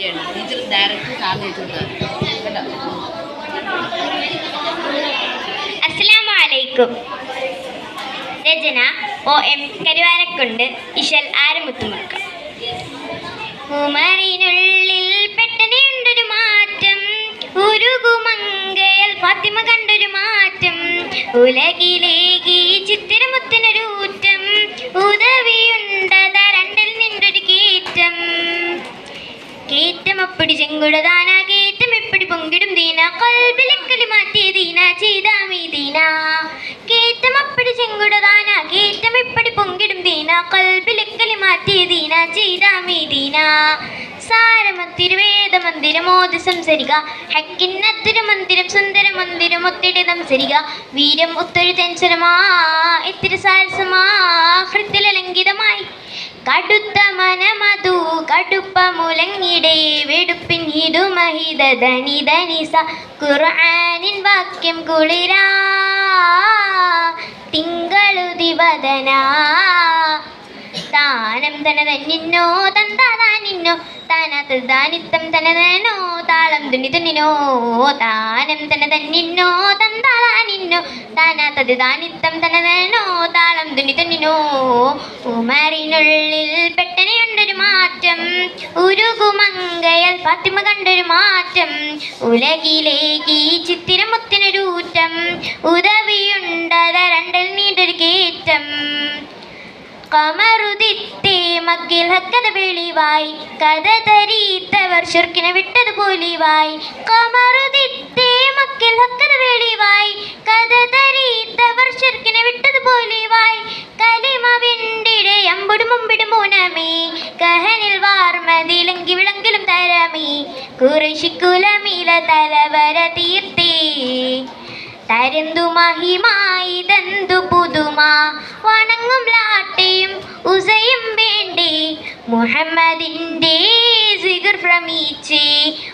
കവിതയാണ്. Teacher direct സാറിന് വെച്ചു കൊടുത്തത്. അസ്സലാമു അലൈക്കും. രചന OM കരുവാരക്കുണ്ട്. ഇശൽ ആരമുത്തുമുക്ക. ഉമറിനുള്ളിൽ പെട്ടനുണ്ടൊരു മാറ്റം, ഉരുകുമങ്കയൽ ഫാത്തിമ കണ്ടൊരു മാറ്റം, ഉലകിലേക്ക് ചിത്തിരമുത്തിനൊരു ഊറ്റം, ഉദവിയുണ്ടത രണ്ടിൽ നിന്നൊരു കേറ്റം. കേറ്റം അപ്പടി ചെങ്കുടതാന, കേറ്റം എപ്പടി പൊങ്കിടും ദീന, കൽബിലക്കല് മാറ്റിയ ദീന, ചെയ്താമീ ദീന. കേറ്റം അപ്പടി ചെങ്കുടതാന, കേറ്റം എപ്പടി പൊങ്കിടും ദീന, കൽബിലക്കല് മാറ്റിയ ദീന, ചെയ്താമീ ദീന. സാരമത്തിരുവേദ മന്ദിരമോദി സംസരിക, ഹക്കിന്നത്തിരു മന്ദിരം സുന്ദര മന്ദിരം ഒത്തിരി സംസരിക. വീരം ഒത്തൊരു തെൻസരമാ എത്തിരി സാരസമാ ഹൃത്തിലലങ്കിതമായി, കടുത്ത മനമതു കടുപ്പ മുലങ്ങിടെ വെടുപ്പിൻ ഹിതു മഹിത ധനി ധനിസ. ഖുർആനിൻ വാക്യം കുളിരാ തിങ്കളുദിവദന. താനം തനതന്നിന്നോ തന്താനിന്നോ താനത്ത് ദാനിത്തം തനതനോ താളം തുന്നി തുന്നിനോ. താനം തനതന്നിന്നോ തന്താനിന്നോ താനത്തത് ദാനിത്തം തനതനോ താളം തുന്നി തുന്നിനോ. ഉമറിനുള്ളിൽ പെട്ടനുണ്ടൊരു മാറ്റം, ഉരുകുമങ്കയൽ ഫാത്തിമ കണ്ടൊരു മാറ്റം, ഉലകിലേക്ക് ചിത്തിരമുത്തിനൊരു ഊറ്റം, ഉദവിയുണ്ടത രണ്ടിൽ നീണ്ടൊരു കേറ്റം. കമറുദിത്തേ മക്കിൽ ഹക്കത വെളിവായി, കഥ തരീത്തവർ ശുർക്കിനെ വിട്ടത് പോലിവായി. കമറുദിത്തേ മക്കിൽ ഹക്കത വെളിവായി, കഥ തരീത്തവർ ശുർക്കിനെ വിട്ടത് പോലിവായി. കലിമ വിണ്ടിടെ അമ്പുടും മുമ്പിടും മൂനമേ, കഹനിൽ വാർമതിലങ്കി വിളങ്കിലും തരമേ. കുറശിക്കുലമില തലവര തീർത്തേ, തരന്തു മഹിമായി തന്തു പുതുമാ. വണങ്ങും ലാട്ടയും ഉസയും വേണ്ടേ, മുഹമ്മദിൻ്റെ സിഗർ ഭ്രമിച്ചേ.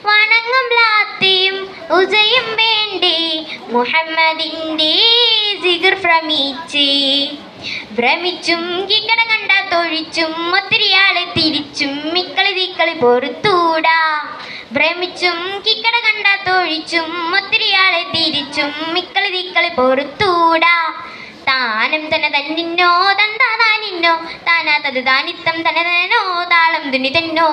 വണങ്ങും ലാത്തയും ഉസയും വേണ്ടേ, മുഹമ്മദിൻ്റെ സിഗർ ഭ്രമിച്ചേ. ഭ്രമിച്ചും കിക്കട കണ്ട തൊഴിച്ചും ഒത്തിരിയാളെ തിരിച്ചും മിക്കളി തീക്കളി പൊറുത്തൂടാ. ഭ്രമിച്ചും കിക്കട കണ്ട തൊഴിച്ചും ഒത്തിരിയാളെ തിരിച്ചും മിക്കളി തീക്കളി പൊറുത്തൂടാ. താനം തന തന്നിന്നോ തന്താനിന്നോ താനാത്തത് ദാനിത്തം തനതനോ താളം തുന്നി തന്നോ.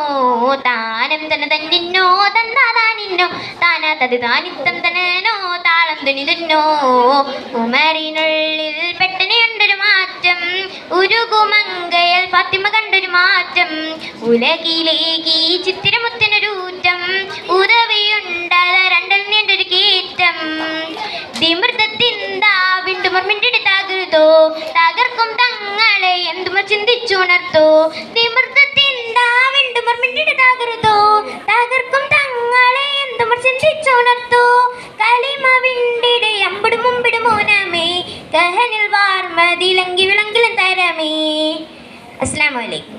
താനം തന തന്നിന്നോ തന്താനിന്നോ താനാത്തത് ദാനിത്തം തനതനോ താളം തുന്നി തന്നോ. ഉമറിനുള്ളിൽ പെട്ടനുണ്ടൊരു മാറ്റം, ഉരുകുമങ്കയൽ ഫാത്തിമ കണ്ടൊരു മാറ്റം, ഉലകിലേക്ക് ചിത്തിരമുത്തിനൊരു ഊറ്റം, ഉദവിയുണ്ടത രണ്ടിൽ നീണ്ടൊരു കേറ്റം. ദിമൃതത്തിന്താ വിണ്ടുമർ മിണ്ടിട്ട് തകർത്തോ, തകർക്കും തങ്ങളെ എന്തുമർ ചിന്തിച്ചുണർത്തോ. ദിമൃതത്തിന്താ വിണ്ടുമർ മിണ്ടിട്ട് തകർത്തോ, തകർക്കും തങ്ങളെ എന്തുമർ ചിന്തിച്ചുണർത്തോ. കലിമ വിണ്ടിടെ അമ്പടും മുമ്പിടും മോനമേ, കഹനിൽ വാർമതിലങ്കി വിളങ്കിലും തരമേ. അസ്സലാമു അലൈക്കും.